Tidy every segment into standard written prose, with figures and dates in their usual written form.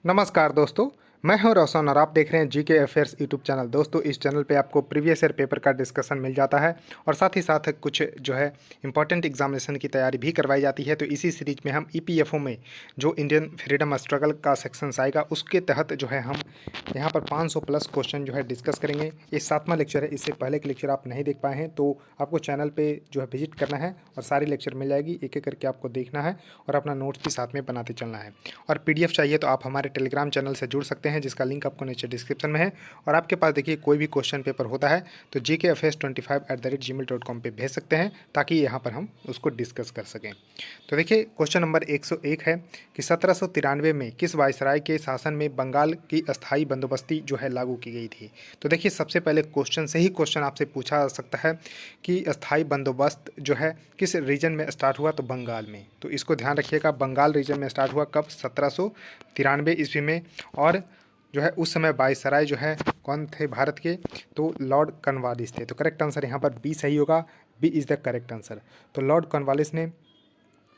नमस्कार दोस्तों, मैं हूं रोशन और आप देख रहे हैं जीके अफेयर्स यूट्यूब चैनल। दोस्तों, इस चैनल पे आपको प्रीवियस ईयर पेपर का डिस्कशन मिल जाता है और साथ ही साथ कुछ जो है इंपॉर्टेंट एग्जामिनेशन की तैयारी भी करवाई जाती है। तो इसी सीरीज में हम ईपीएफओ में जो इंडियन फ्रीडम स्ट्रगल का सेक्शन आएगा उसके तहत जो है हम यहाँ पर 500 प्लस क्वेश्चन जो है डिस्कस करेंगे। ये 7वां लेक्चर है। इससे पहले के लेक्चर आप नहीं देख पाए हैं तो आपको चैनल पर जो है विजिट करना है और सारी लेक्चर मिल जाएगी। एक एक करके आपको देखना है और अपना नोट्स भी साथ में बनाते चलना है। और पीडीएफ चाहिए तो आप हमारे टेलीग्राम चैनल से जुड़ सकते हैं, जिसका लिंक आपको नीचे डिस्क्रिप्शन में है। और आपके पास देखिए कोई भी क्वेश्चन पेपर होता है तो gkfs25@gmail.com पे भेज सकते हैं ताकि यहाँ पर हम उसको डिस्कस कर सकें। तो देखिए क्वेश्चन नंबर 101 है कि 1793 में किस वायसराय के शासन में बंगाल की अस्थाई बंदोबस्ती जो है लागू की गई थी। तो देखिए सबसे पहले क्वेश्चन से ही क्वेश्चन आपसे पूछा जा सकता है कि अस्थाई बंदोबस्त जो है किस रीजन में स्टार्ट हुआ, तो बंगाल में। तो इसको ध्यान रखिएगा, बंगाल रीजन में स्टार्ट हुआ कब, 1793 ईस्वी में। और जो है उस समय वायसराय जो है कौन थे भारत के, तो लॉर्ड कॉर्नवालिस थे। तो करेक्ट आंसर यहाँ पर बी सही होगा, B is the correct answer. तो लॉर्ड कॉर्नवालिस ने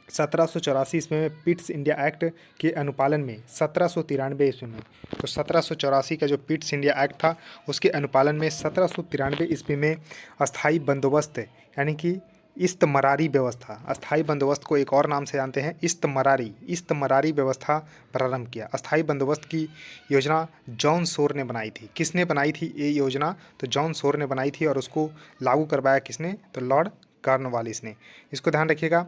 1784 ईस्वी में पिट्स इंडिया एक्ट के अनुपालन में 1793 ईस्वी में, तो 1784 का जो पिट्स इंडिया एक्ट था उसके अनुपालन में 1793 ईस्वी में अस्थाई बंदोबस्त यानी कि इस्तमरारी व्यवस्था, अस्थाई बंदोबस्त को एक और नाम से जानते हैं इस्तमरारी व्यवस्था प्रारंभ किया। अस्थाई बंदोबस्त की योजना जॉन सोर ने बनाई थी। किसने बनाई थी ये योजना, तो जॉन सोर ने बनाई थी। और उसको लागू करवाया किसने, तो लॉर्ड कॉर्नवालिस ने। इसको ध्यान रखिएगा।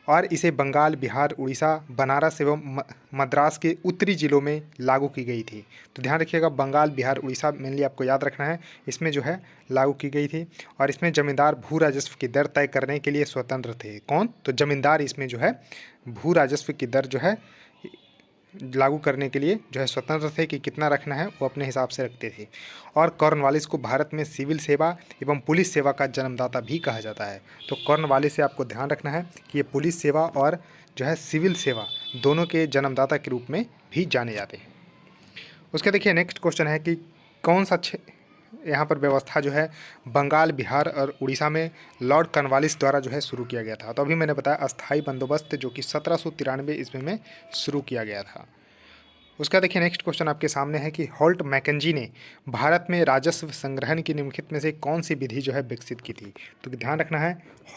और इसे बंगाल, बिहार, उड़ीसा, बनारस एवं मद्रास के उत्तरी जिलों में लागू की गई थी। तो ध्यान रखिएगा, बंगाल, बिहार, उड़ीसा मेनली आपको याद रखना है, इसमें जो है लागू की गई थी। और इसमें जमींदार भू राजस्व की दर तय करने के लिए स्वतंत्र थे। कौन, तो जमींदार इसमें जो है भू राजस्व की दर जो है लागू करने के लिए जो है स्वतंत्र थे कि कितना रखना है वो अपने हिसाब से रखते थे। और कॉर्नवालिस को भारत में सिविल सेवा एवं पुलिस सेवा का जन्मदाता भी कहा जाता है। तो कॉर्नवालिस से आपको ध्यान रखना है कि ये पुलिस सेवा और जो है सिविल सेवा दोनों के जन्मदाता के रूप में भी जाने जाते हैं। उसके देखिए नेक्स्ट क्वेश्चन है कि कौन सा यहाँ पर व्यवस्था जो है बंगाल, बिहार और उड़ीसा में लॉर्ड कॉर्नवालिस द्वारा जो है शुरू किया गया था। तो अभी मैंने बताया अस्थाई बंदोबस्त जो कि 1793 ईस्वी में शुरू किया गया था। उसका देखिए नेक्स्ट क्वेश्चन आपके सामने है कि हॉल्ट मैकेंजी ने भारत में राजस्व संग्रहण की निम्नलिखित में से कौन सी विधि जो है विकसित की थी। तो ध्यान रखना है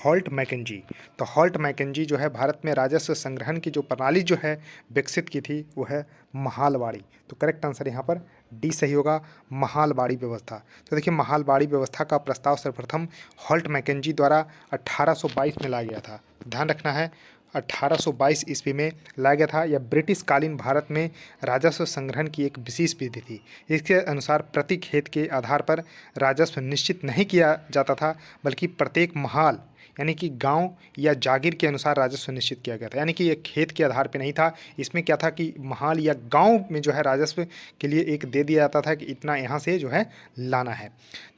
हॉल्ट मैकेंजी। तो हॉल्ट मैकेंजी जो है भारत में राजस्व संग्रहण की जो प्रणाली जो है विकसित की थी वो है महालवाड़ी। तो करेक्ट आंसर यहाँ पर डी सही होगा, महालवाड़ी व्यवस्था। तो देखिए महालवाड़ी व्यवस्था का प्रस्ताव सर्वप्रथम हॉल्ट मैकेंजी द्वारा 1822 में लाया गया था। ध्यान रखना है 1822 ईस्वी में लाया गया था। यह ब्रिटिश कालीन भारत में राजस्व संग्रहण की एक विशेष विधि थी। इसके अनुसार प्रति खेत के आधार पर राजस्व निश्चित नहीं किया जाता था, बल्कि प्रत्येक महाल यानी कि गांव या जागीर के अनुसार राजस्व निश्चित किया गया था। यानी कि ये खेत के आधार पे नहीं था, इसमें क्या था कि महाल या गांव में जो है राजस्व के लिए एक दे दिया जाता था कि इतना यहाँ से जो है लाना है।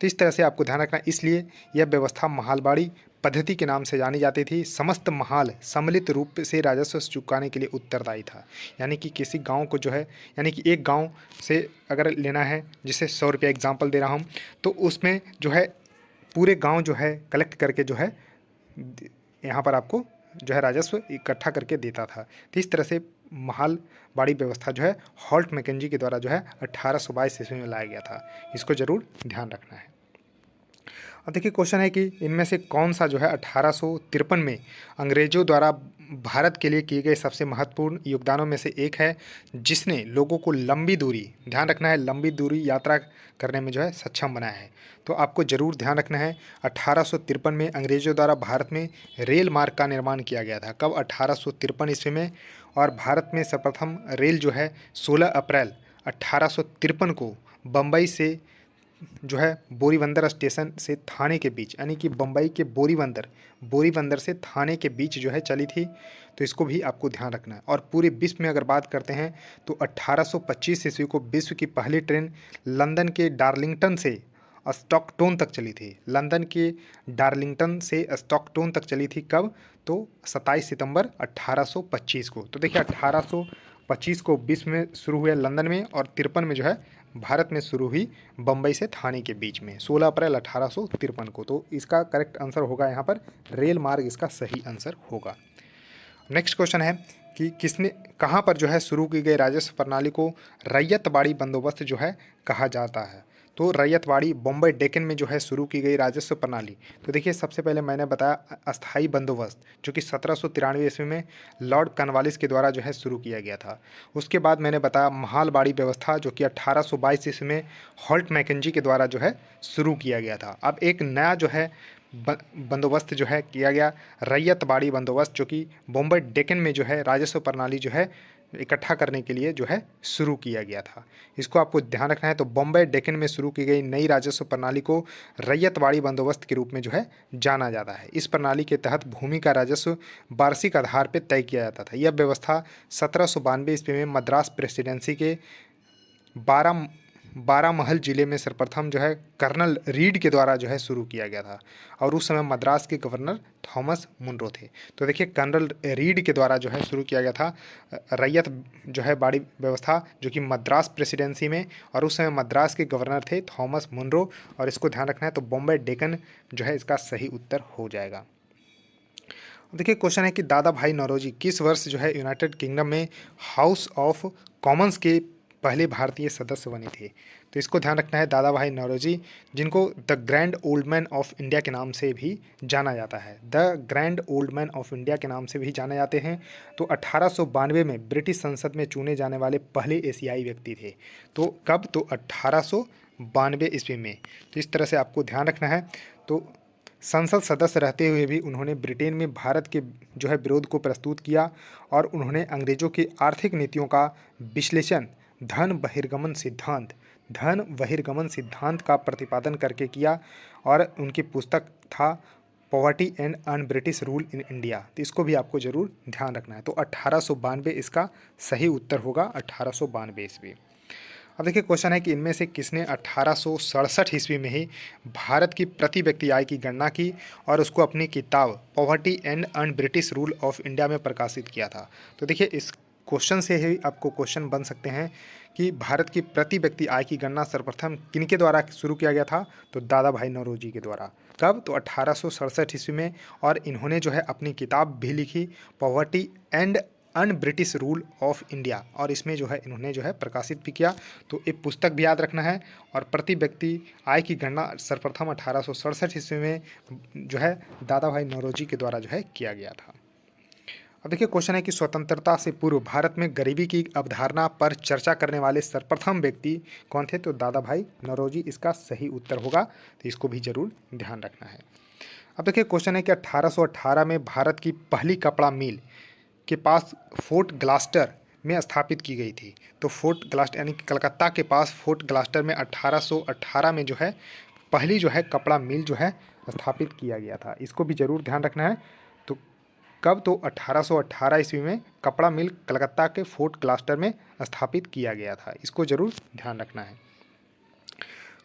तो इस तरह से आपको ध्यान रखना, इसलिए यह व्यवस्था महालवाड़ी पद्धति के नाम से जानी जाती थी। समस्त महाल सम्मिलित रूप से राजस्व चुकाने के लिए उत्तरदायी था। यानी कि किसी गांव को जो है, यानी कि एक गांव से अगर लेना है, जिसे 100 रुपया एग्जाम्पल दे रहा हूं, तो उसमें जो है पूरे गांव जो है कलेक्ट करके जो है यहाँ पर आपको जो है राजस्व इकट्ठा करके देता था। तो इस तरह से महालवाड़ी व्यवस्था जो है हॉल्ट मैकेंजी के द्वारा जो है 1822 ईस्वी में लाया गया था। इसको जरूर ध्यान रखना है। अब देखिए क्वेश्चन है कि इनमें से कौन सा जो है 1853 में अंग्रेजों द्वारा भारत के लिए किए गए सबसे महत्वपूर्ण योगदानों में से एक है, जिसने लोगों को लंबी दूरी, ध्यान रखना है, लंबी दूरी यात्रा करने में जो है सक्षम बनाया है। तो आपको ज़रूर ध्यान रखना है 1853 में अंग्रेजों द्वारा भारत में रेल मार्ग का निर्माण किया गया था। कब, 1853 ईस्वी में। और भारत में सर्वप्रथम रेल जो है 16 अप्रैल 1853 को बम्बई से जो है बोरीबंदर स्टेशन से थाने के बीच, यानी कि बम्बई के बोरीबंदर से थाने के बीच जो है चली थी। तो इसको भी आपको ध्यान रखना है। और पूरे विश्व में अगर बात करते हैं तो 1825 ईस्वी को विश्व की पहली ट्रेन लंदन के डार्लिंगटन से स्टॉकटोन तक चली थी। लंदन के डार्लिंगटन से स्टॉकटोन तक चली थी। कब, तो 27 सितंबर 1825 को। तो देखिए 1825 को विश्व में शुरू हुए लंदन में, और 53 में जो है भारत में शुरू हुई बम्बई से थाने के बीच में, 16 अप्रैल 1853 को। तो इसका करेक्ट आंसर होगा यहाँ पर रेल मार्ग, इसका सही आंसर होगा। नेक्स्ट क्वेश्चन है कि किसने कहाँ पर जो है शुरू की गई राजस्व प्रणाली को रैयतवाड़ी बंदोबस्त जो है कहा जाता है। तो रैयतवाड़ी बॉम्बे डेक्कन में जो है शुरू की गई राजस्व प्रणाली। तो देखिए सबसे पहले मैंने बताया अस्थाई बंदोबस्त जो कि 1793 ईस्वी में लॉर्ड कॉर्नवालिस के द्वारा जो है शुरू किया गया था। उसके बाद मैंने बताया महालवाड़ी व्यवस्था जो कि 1822 ईस्वी में हॉल्ट मैकेंजी के द्वारा जो है शुरू किया गया था। अब एक नया जो है बंदोबस्त जो है किया गया रैयतवाड़ी बंदोबस्त जो कि बॉम्बे डेक्कन में जो है राजस्व प्रणाली जो है इकट्ठा करने के लिए जो है शुरू किया गया था। इसको आपको ध्यान रखना है। तो बॉम्बे डेक्कन में शुरू की गई नई राजस्व प्रणाली को रैयतवाड़ी बंदोबस्त के रूप में जो है जाना जाता है। इस प्रणाली के तहत भूमि का राजस्व वार्षिक आधार पर तय किया जाता था। यह व्यवस्था 1792 ईस्वी में मद्रास प्रेसिडेंसी के बारामहल जिले में सर्वप्रथम जो है कर्नल रीड के द्वारा जो है शुरू किया गया था और उस समय मद्रास के गवर्नर थॉमस मुनरो थे। तो देखिए कर्नल रीड के द्वारा जो है शुरू किया गया था रैयत जो है बाड़ी व्यवस्था जो कि मद्रास प्रेसिडेंसी में, और उस समय मद्रास के गवर्नर थे थॉमस मुनरो। और इसको ध्यान रखना है। तो बॉम्बे डेक्कन जो है इसका सही उत्तर हो जाएगा। देखिए क्वेश्चन है कि दादा भाई नौरोजी किस वर्ष जो है यूनाइटेड किंगडम में हाउस ऑफ कॉमन्स के पहले भारतीय सदस्य बने थे। तो इसको ध्यान रखना है। दादा भाई नौरोजी जिनको the grand old man of India के नाम से भी जाना जाता है, the grand old man of India के नाम से भी जाने जाते हैं। तो 1892 में ब्रिटिश संसद में चुने जाने वाले पहले एशियाई व्यक्ति थे। तो कब? तो 1892 ईस्वी में। तो इस तरह से आपको ध्यान रखना है। तो संसद सदस्य रहते हुए भी उन्होंने ब्रिटेन में भारत के जो है विरोध को प्रस्तुत किया और उन्होंने अंग्रेजों की आर्थिक नीतियों का विश्लेषण धन बहिर्गमन सिद्धांत का प्रतिपादन करके किया और उनकी पुस्तक था poverty and un British rule in India. तो इसको भी आपको जरूर ध्यान रखना है। तो 1892 इसका सही उत्तर होगा, 1892 ईस्वी। अब देखिए क्वेश्चन है कि इनमें से किसने 1867 ईस्वी में ही भारत की प्रति व्यक्ति आय की गणना की और उसको अपनी किताब poverty and un British rule of India में प्रकाशित किया था। तो देखिए इस क्वेश्चन से ही आपको क्वेश्चन बन सकते हैं कि भारत की प्रति व्यक्ति आय की गणना सर्वप्रथम किनके द्वारा शुरू किया गया था? तो दादा भाई नौरोजी के द्वारा। कब? तो 1867 ईस्वी में। और इन्होंने जो है अपनी किताब भी लिखी poverty and un British rule of India, और इसमें जो है इन्होंने जो है प्रकाशित भी किया। तो एक पुस्तक भी याद रखना है। और प्रति व्यक्ति आय की गणना सर्वप्रथम 1867 ईस्वी में जो है दादा भाई नौरोजी के द्वारा जो है किया गया था। अब देखिए क्वेश्चन है कि स्वतंत्रता से पूर्व भारत में गरीबी की अवधारणा पर चर्चा करने वाले सर्वप्रथम व्यक्ति कौन थे? तो दादा भाई नौरोजी इसका सही उत्तर होगा। तो इसको भी जरूर ध्यान रखना है। अब देखिए क्वेश्चन है कि 1818 में भारत की पहली कपड़ा मिल के पास फोर्ट ग्लास्टर में स्थापित की गई थी। तो फोर्ट ग्लास्टर यानी कि कलकत्ता के पास फोर्ट ग्लास्टर में 1818 में जो है पहली जो है कपड़ा मिल जो है स्थापित किया गया था। इसको भी जरूर ध्यान रखना है। तो कब? तो 1818 ईस्वी में कपड़ा मिल कलकत्ता के फोर्ट ग्लास्टर में स्थापित किया गया था। इसको जरूर ध्यान रखना है।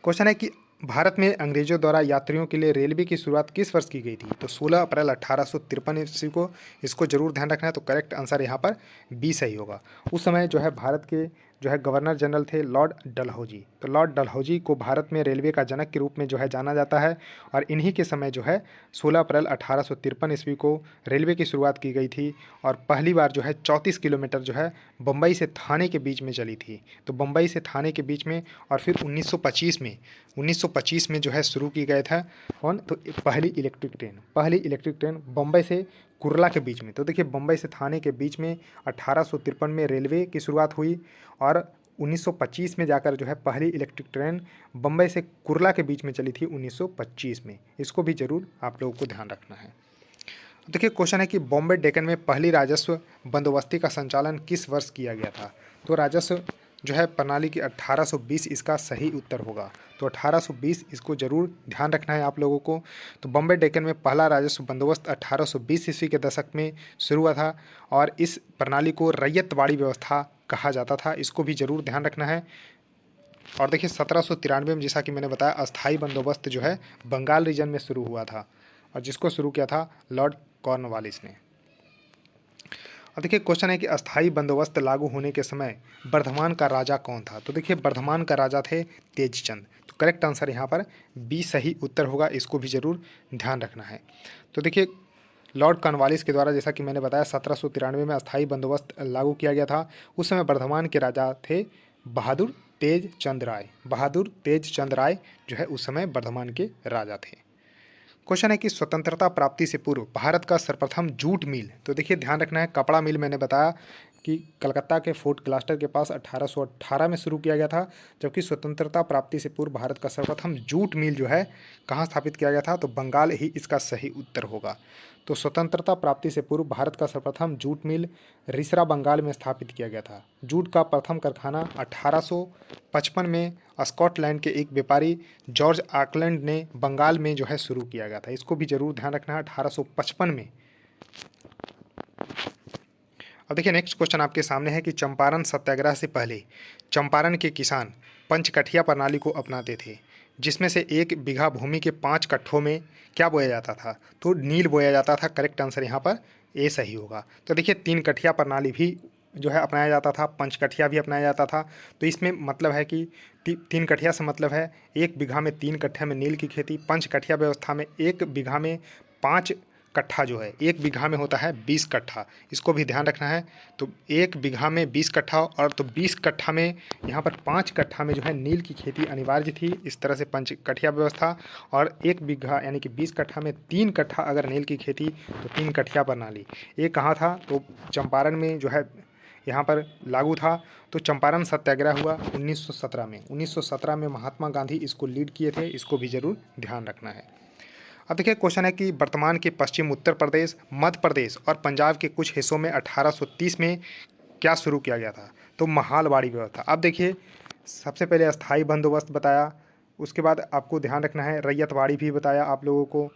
क्वेश्चन है कि भारत में अंग्रेजों द्वारा यात्रियों के लिए रेलवे की शुरुआत किस वर्ष की गई थी? तो 16 अप्रैल 1853 ईस्वी को। इसको जरूर ध्यान रखना है। तो करेक्ट आंसर यहाँ पर बी सही होगा। उस समय जो है भारत के जो है गवर्नर जनरल थे लॉर्ड डलहौजी। तो लॉर्ड डलहौजी को भारत में रेलवे का जनक के रूप में जो है जाना जाता है और इन्हीं के समय जो है 16 अप्रैल 1853 ईस्वी को रेलवे की शुरुआत की गई थी और पहली बार जो है 34 किलोमीटर जो है बम्बई से थाने के बीच में चली थी। तो बम्बई से थाने के बीच में। और फिर 1925 में जो है शुरू की गए था कौन? तो पहली इलेक्ट्रिक ट्रेन बम्बई से कुर्ला के बीच में। तो देखिए बम्बई से थाने के बीच में 1853 में रेलवे की शुरुआत हुई और 1925 में जाकर जो है पहली इलेक्ट्रिक ट्रेन बम्बई से कुर्ला के बीच में चली थी 1925 में। इसको भी जरूर आप लोगों को ध्यान रखना है। देखिए क्वेश्चन है कि बॉम्बे डेक्कन में पहली राजस्व बंदोबस्ती का संचालन किस वर्ष किया गया था? तो राजस्व जो है प्रणाली की 1820 इसका सही उत्तर होगा। तो 1820 इसको जरूर ध्यान रखना है आप लोगों को। तो बॉम्बे डेक्कन में पहला राजस्व बंदोबस्त 1820 ईस्वी के दशक में शुरू हुआ था और इस प्रणाली को रैयतवाड़ी व्यवस्था कहा जाता था। इसको भी जरूर ध्यान रखना है। और देखिए 1793 में जैसा कि मैंने बताया अस्थाई बंदोबस्त जो है बंगाल रीजन में शुरू हुआ था और जिसको शुरू किया था लॉर्ड कॉर्नवालिस ने। अब देखिए क्वेश्चन है कि अस्थाई बंदोबस्त लागू होने के समय वर्धमान का राजा कौन था? तो देखिए वर्धमान का राजा थे तेजचंद। तो करेक्ट आंसर यहाँ पर बी सही उत्तर होगा। इसको भी जरूर ध्यान रखना है। तो देखिए लॉर्ड कॉर्नवालिस के द्वारा, जैसा कि मैंने बताया, 1793 में अस्थायी बंदोबस्त लागू किया गया था। उस समय वर्धमान के राजा थे बहादुर तेज चंद राय। बहादुर तेज चंद राय जो है उस समय वर्धमान के राजा थे। क्वेश्चन है कि स्वतंत्रता प्राप्ति से पूर्व भारत का सर्वप्रथम जूट मिल। तो देखिए ध्यान रखना है, कपड़ा मिल मैंने बताया कि कलकत्ता के फोर्ट ग्लास्टर के पास 1818 में शुरू किया गया था, जबकि स्वतंत्रता प्राप्ति से पूर्व भारत का सर्वप्रथम जूट मिल जो है कहाँ स्थापित किया गया था, तो बंगाल ही इसका सही उत्तर होगा। तो स्वतंत्रता प्राप्ति से पूर्व भारत का सर्वप्रथम जूट मिल रिसरा बंगाल में स्थापित किया गया था। जूट का प्रथम कारखाना 1855 में स्कॉटलैंड के एक व्यापारी जॉर्ज आकलैंड ने बंगाल में जो है शुरू किया गया था। इसको भी जरूर ध्यान रखना है, 1855 में। अब देखिए नेक्स्ट क्वेश्चन आपके सामने है कि चंपारण सत्याग्रह से पहले चंपारण के किसान पंचकठिया प्रणाली को अपनाते थे, जिसमें से 1 बीघा भूमि के 5 कट्ठों में क्या बोया जाता था, तो नील बोया जाता था। करेक्ट आंसर यहाँ पर ए सही होगा। तो देखिए 3 कठिया प्रणाली भी जो है अपनाया जाता था, पंचकठिया भी अपनाया जाता था। तो इसमें मतलब है कि 3 कठिया से मतलब है 1 बीघा में 3 कट्ठे में नील की खेती। पंचकठिया व्यवस्था में 1 बीघा में 5 कट्ठा जो है, 1 बीघा में होता है 20 कट्ठा। इसको भी ध्यान रखना है। तो 1 बीघा में 20 कट्ठा, और तो 20 कट्ठा में यहाँ पर 5 कट्ठा में जो है नील की खेती अनिवार्य थी। इस तरह से पंचकठिया व्यवस्था। और 1 बीघा यानी कि 20 कट्ठा में 3 कट्ठा अगर नील की खेती, तो 3 कठिया प्रणाली। ये कहाँ था, तो चंपारण में जो है यहाँ पर लागू था। तो चंपारण सत्याग्रह हुआ 1917 में। 1917 में महात्मा गांधी इसको लीड किए थे। इसको भी जरूर ध्यान रखना है। अब देखिए क्वेश्चन है कि वर्तमान के पश्चिम उत्तर प्रदेश, मध्य प्रदेश और पंजाब के कुछ हिस्सों में 1830 में क्या शुरू किया गया था, तो महालवाड़ी व्यवस्था। अब देखिए सबसे पहले अस्थाई बंदोबस्त बताया, उसके बाद आपको ध्यान रखना है रैयतवाड़ी भी बताया आप लोगों को,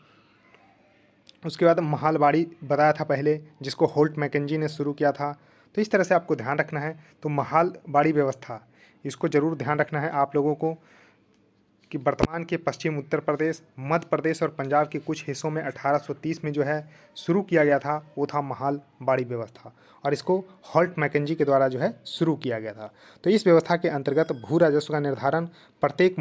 उसके बाद महालवाड़ी बताया था पहले, जिसको होल्ट मैकेंजी ने शुरू किया था। तो इस तरह से आपको ध्यान रखना है। तो महालवाड़ी व्यवस्था, इसको ज़रूर ध्यान रखना है आप लोगों को कि वर्तमान के पश्चिम उत्तर प्रदेश, मध्य प्रदेश और पंजाब के कुछ हिस्सों में 1830 में जो है शुरू किया गया था, वो था महालवाड़ी व्यवस्था। और इसको हॉल्ट मैकेंजी के द्वारा जो है शुरू किया गया था। तो इस व्यवस्था के अंतर्गत भू राजस्व का निर्धारण प्रत्येक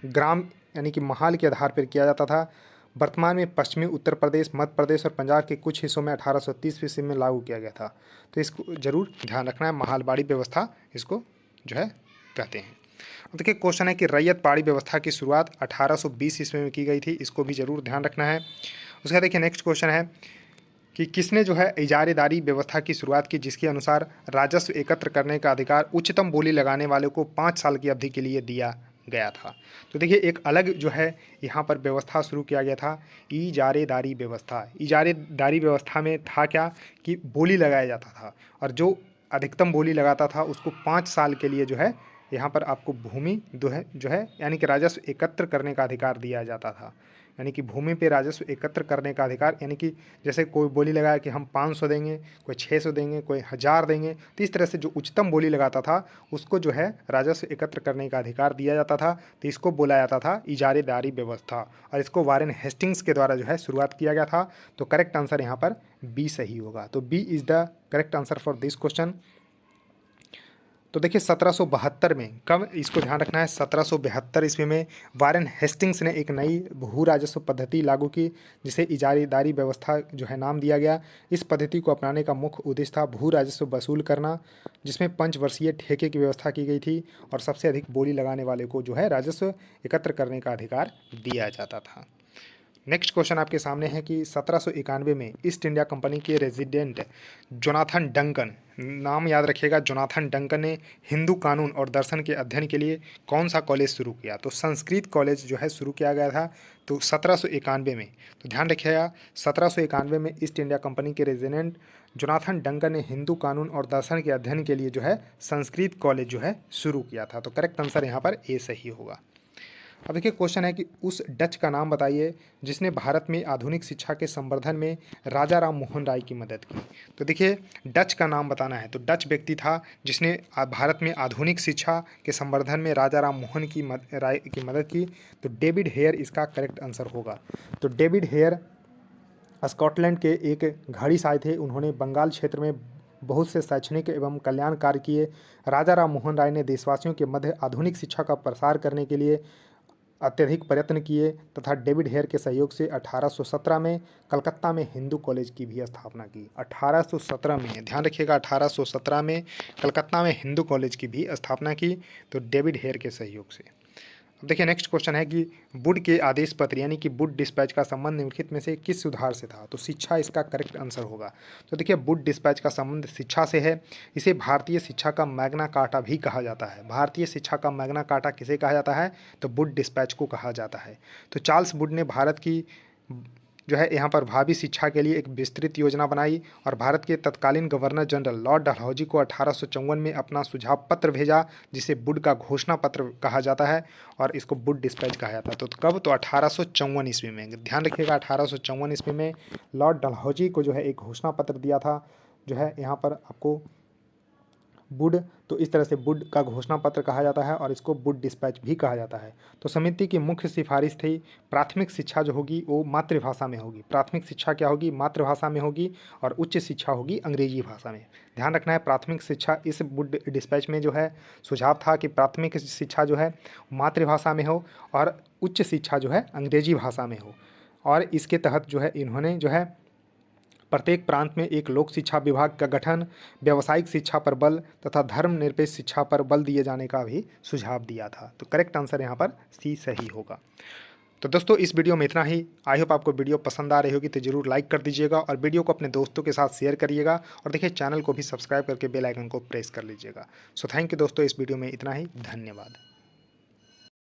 ग्राम यानी कि महाल के आधार पर किया जाता था। वर्तमान में पश्चिमी उत्तर प्रदेश, मध्य प्रदेश और पंजाब के कुछ हिस्सों में 1830 ईस्वी में लागू किया गया था। तो इसको जरूर ध्यान रखना है, महालवाड़ी व्यवस्था इसको जो है कहते हैं। अब देखिए क्वेश्चन है कि रैयतवाड़ी व्यवस्था की शुरुआत 1820 ईस्वी में की गई थी। इसको भी जरूर ध्यान रखना है। उसके बाद देखिए नेक्स्ट क्वेश्चन है कि किसने जो है इजारेदारी व्यवस्था की शुरुआत की, जिसके अनुसार राजस्व एकत्र करने का अधिकार उच्चतम बोली लगाने वालों को 5 साल की अवधि के लिए दिया गया था। तो देखिए एक अलग जो है यहाँ पर व्यवस्था शुरू किया गया था, इजारेदारी व्यवस्था। इजारेदारी व्यवस्था में था क्या कि बोली लगाया जाता था, और जो अधिकतम बोली लगाता था उसको 5 साल के लिए जो है यहाँ पर आपको भूमि जो है यानी कि राजस्व एकत्र करने का अधिकार दिया जाता था। यानी कि भूमि पे राजस्व एकत्र करने का अधिकार, यानी कि जैसे कोई बोली लगाया कि हम 500 देंगे, कोई 600 देंगे, कोई 1000 देंगे। तो इस तरह से जो उच्चतम बोली लगाता था उसको जो है राजस्व एकत्र करने का अधिकार दिया जाता था। तो इसको बोला जाता था इजारेदारी व्यवस्था, और इसको वारेन हेस्टिंग्स के द्वारा जो है शुरुआत किया गया था। तो करेक्ट आंसर यहाँ पर बी सही होगा। तो B is the correct answer for this question. तो देखिए 1772 में, कब इसको ध्यान रखना है, 1772 ईस्वी में वारेन हेस्टिंग्स ने एक नई भू राजस्व पद्धति लागू की, जिसे इजारेदारी व्यवस्था जो है नाम दिया गया। इस पद्धति को अपनाने का मुख्य उद्देश्य था भू राजस्व वसूल करना, जिसमें 5 वर्षीय ठेके की व्यवस्था की गई थी, और सबसे अधिक बोली लगाने वाले को जो है राजस्व एकत्र करने का अधिकार दिया जाता था। नेक्स्ट क्वेश्चन आपके सामने है कि 1791 में ईस्ट इंडिया कंपनी के रेजिडेंट जोनाथन डंकन, नाम याद रखिएगा, जोनाथन डंकन ने हिंदू कानून और दर्शन के अध्ययन के लिए कौन सा कॉलेज शुरू किया, तो संस्कृत कॉलेज जो है शुरू किया गया था। तो 1791 में, तो ध्यान रखिएगा 1791 में ईस्ट इंडिया कंपनी के रेजिडेंट जोनाथन डंकन ने हिंदू कानून और दर्शन के अध्ययन के लिए जो है संस्कृत कॉलेज जो है शुरू किया था। तो करेक्ट आंसर यहाँ पर ए सही होगा। अब देखिए क्वेश्चन है कि उस डच का नाम बताइए जिसने भारत में आधुनिक शिक्षा के संवर्धन में राजा राम मोहन राय की मदद की। तो देखिए डच का नाम बताना है। तो डच व्यक्ति था जिसने भारत में आधुनिक शिक्षा के संवर्धन में राजा राम मोहन राय की मदद की। तो डेविड हेयर इसका करेक्ट आंसर होगा। तो डेविड हेयर स्कॉटलैंड के एक घड़ी साय थे। उन्होंने बंगाल क्षेत्र में बहुत से शैक्षणिक एवं कल्याण कार्य किए। राजा राम मोहन राय ने देशवासियों के मध्य आधुनिक शिक्षा का प्रसार करने के लिए अत्यधिक प्रयत्न किए तथा डेविड हेयर के सहयोग से 1817 में कलकत्ता में हिंदू कॉलेज की भी स्थापना की। 1817 में, ध्यान रखिएगा, 1817 में कलकत्ता में हिंदू कॉलेज की भी स्थापना की, तो डेविड हेयर के सहयोग से। अब देखिए नेक्स्ट क्वेश्चन है कि वुड के आदेश पत्र यानी कि वुड डिस्पैच का संबंध निम्नलिखित में से किस सुधार से था? तो शिक्षा इसका करेक्ट आंसर होगा। तो देखिए वुड डिस्पैच का संबंध शिक्षा से है। इसे भारतीय शिक्षा का मैग्ना कार्टा भी कहा जाता है। भारतीय शिक्षा का मैग्ना कार्टा किसे कहा जाता है? तो वुड डिस्पैच को कहा जाता है। तो चार्ल्स वुड ने भारत की जो है यहाँ पर भावी शिक्षा के लिए एक विस्तृत योजना बनाई और भारत के तत्कालीन गवर्नर जनरल लॉर्ड डलहौजी को 1854 में अपना सुझाव पत्र भेजा, जिसे वुड का घोषणा पत्र कहा जाता है और इसको वुड डिस्पैच कहा जाता है। तो कब? तो 1854 ईस्वी में। ध्यान रखिएगा 1854 ईस्वी में लॉर्ड डलहौजी को जो है एक घोषणा पत्र दिया था, जो है यहाँ पर आपको वुड, तो इस तरह से वुड का घोषणा पत्र कहा जाता है और इसको वुड डिस्पैच भी कहा जाता है। तो समिति की मुख्य सिफारिश थी प्राथमिक शिक्षा जो होगी वो मातृभाषा में होगी। प्राथमिक शिक्षा क्या होगी? मातृभाषा में होगी और उच्च शिक्षा होगी अंग्रेजी भाषा में। ध्यान रखना है प्राथमिक शिक्षा, इस वुड डिस्पैच में जो है सुझाव था कि प्राथमिक शिक्षा जो है मातृभाषा में हो और उच्च शिक्षा जो है अंग्रेजी भाषा में हो। और इसके तहत जो है इन्होंने जो है प्रत्येक प्रांत में एक लोक शिक्षा विभाग का गठन, व्यावसायिक शिक्षा पर बल तथा धर्मनिरपेक्ष शिक्षा पर बल दिए जाने का भी सुझाव दिया था। तो करेक्ट आंसर यहाँ पर सी सही होगा। तो दोस्तों इस वीडियो में इतना ही। आई होप आपको वीडियो पसंद आ रही होगी, तो जरूर लाइक कर दीजिएगा और वीडियो को अपने दोस्तों के साथ शेयर करिएगा और देखिए चैनल को भी सब्सक्राइब करके बेल आइकन को प्रेस कर लीजिएगा। सो थैंक यू दोस्तों, इस वीडियो में इतना ही। धन्यवाद।